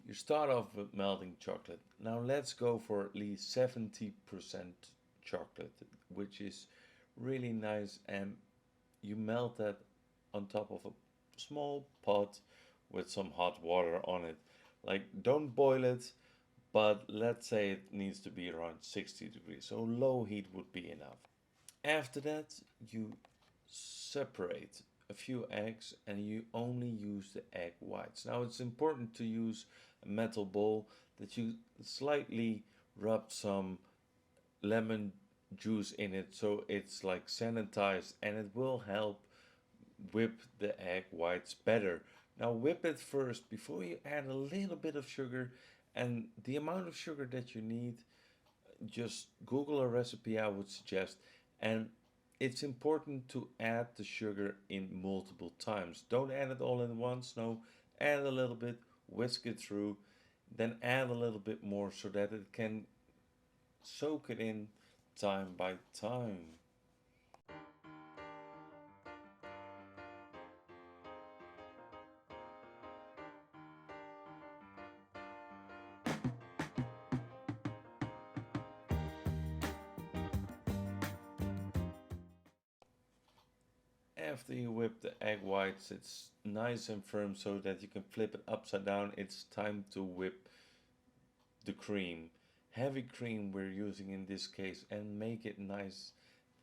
You start off with melting chocolate. Now let's go for at least 70% chocolate, which is really nice, and you melt that on top of a small pot with some hot water on it. Like, don't boil it, but let's say it needs to be around 60 degrees, so low heat would be enough. After that, you separate a few eggs and you only use the egg whites. Now it's important to use a metal bowl that you slightly rub some lemon juice in it so it's like sanitized, and it will help whip the egg whites better. Now whip it first before you add a little bit of sugar, and the amount of sugar that you need, just Google a recipe, I would suggest. And it's important to add the sugar in multiple times. Don't add it all in once, no, add a little bit, whisk it through, then add a little bit more so that it can soak it in time by time. After you whip the egg whites, it's nice and firm so that you can flip it upside down. It's time to whip the cream. Heavy cream we're using in this case, and make it nice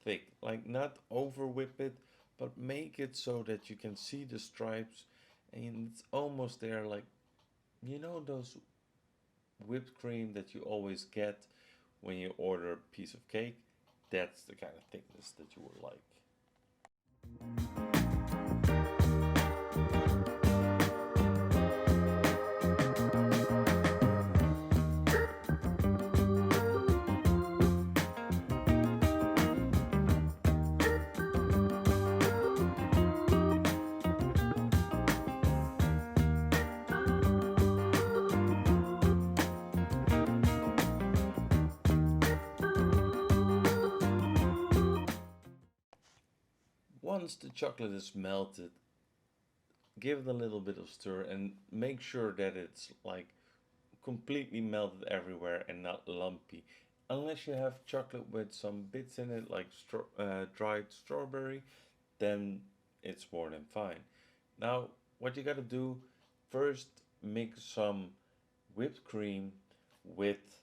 thick. Like, not over whip it, but make it so that you can see the stripes and it's almost there. Like, you know those whipped cream that you always get when you order a piece of cake? That's the kind of thickness that you would like. Once the chocolate is melted, give it a little bit of stir and make sure that it's like completely melted everywhere and not lumpy. Unless you have chocolate with some bits in it, like dried strawberry, then it's more than fine. Now, what you gotta do first, mix some whipped cream with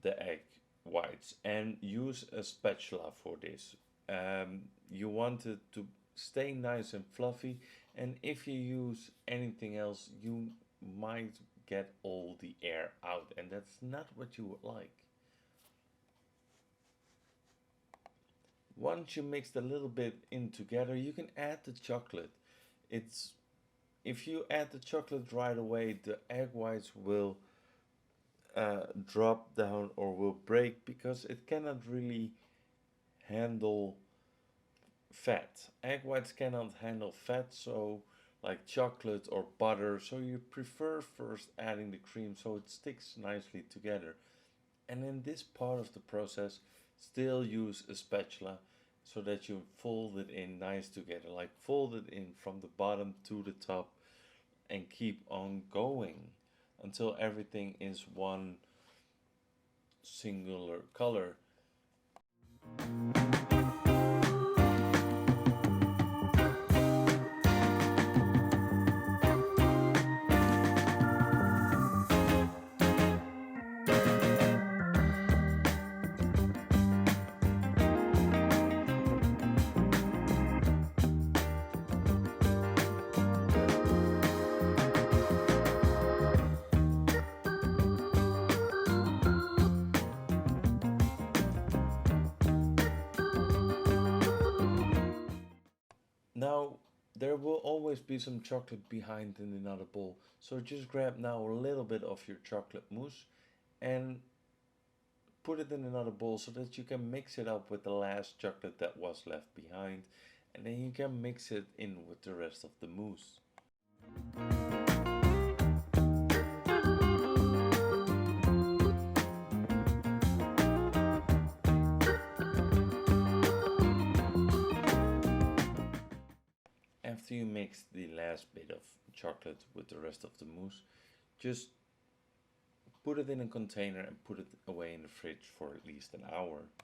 the egg whites and use a spatula for this. You want it to stay nice and fluffy, and if you use anything else, you might get all the air out, and that's not what you would like. Once you mixed a little bit in together, you can add the chocolate. It's If you add the chocolate right away, the egg whites will drop down or will break because it cannot really handle fat. Egg whites cannot handle fat, so like chocolate or butter, so you prefer first adding the cream so it sticks nicely together. And in this part of the process, still use a spatula so that you fold it in nice together, like fold it in from the bottom to the top, and keep on going until everything is one singular color. Now, there will always be some chocolate behind in another bowl, so just grab now a little bit of your chocolate mousse and put it in another bowl so that you can mix it up with the last chocolate that was left behind, and then you can mix it in with the rest of the mousse. After you mix the last bit of chocolate with the rest of the mousse, just put it in a container and put it away in the fridge for at least an hour.